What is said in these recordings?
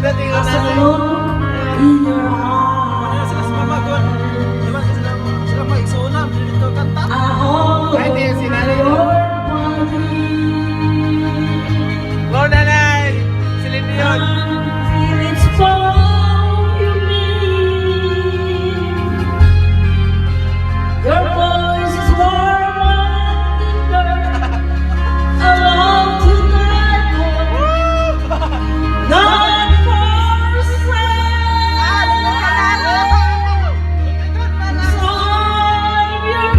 As I look in your eyes, I hold your body. It's all you need. Your voice is warm and tender. I love to let go. Not for sale. Inside your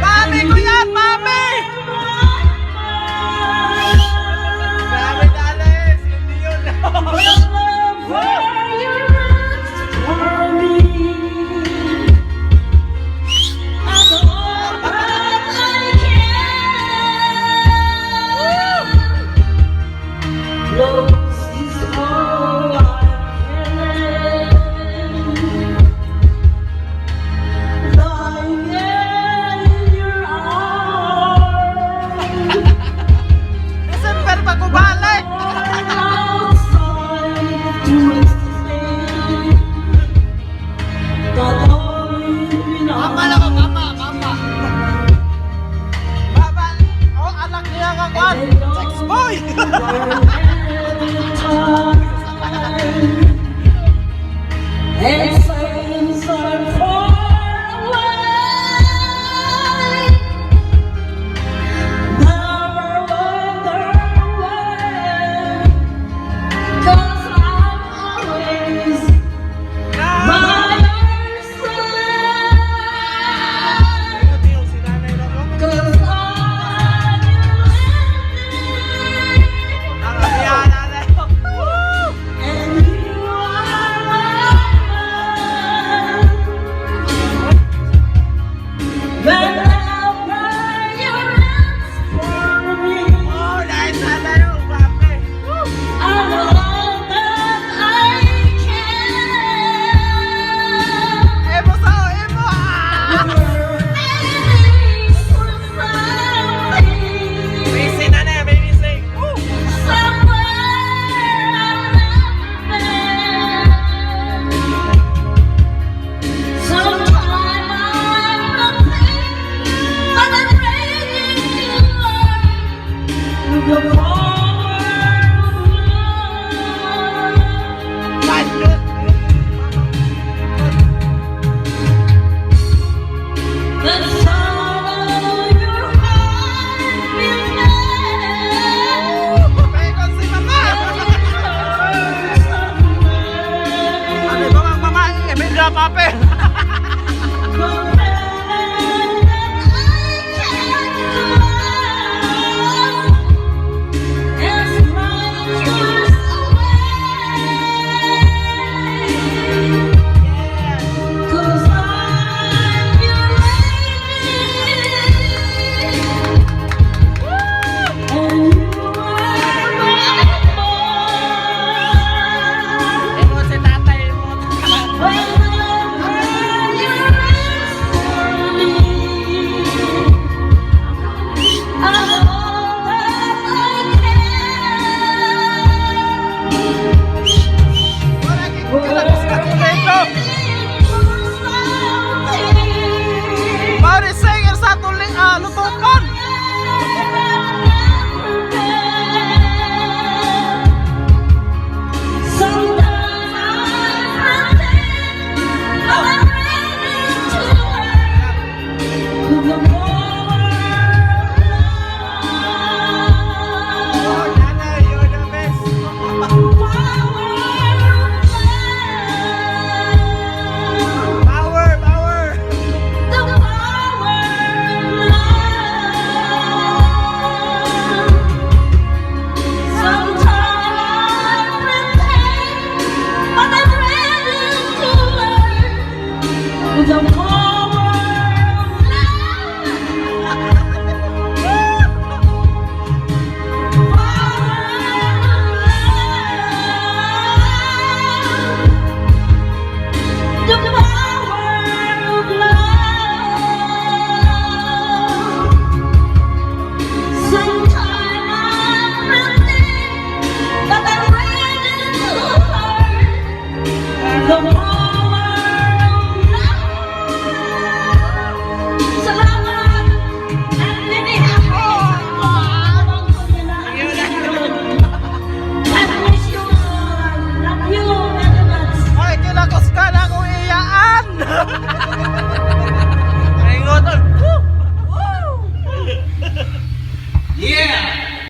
Mami ko yan, mami! Dami dali, hindi yun. December pa ko balik! Mama lang ako, mama. Mama, oh, anak niya ka kwan. Sex boy! And silence are far away. Never wonder why, 'cause I'm always by your side. 'Cause I'm your and you are mine. Whenever you're for me, Oh, dahil sa laro, mami. I know that I can. Emo sao, emo! Ah! Missing na na, may missing. Woo! Lanjut. Pekon si mama. Ano ba ang mama? Emenda pape.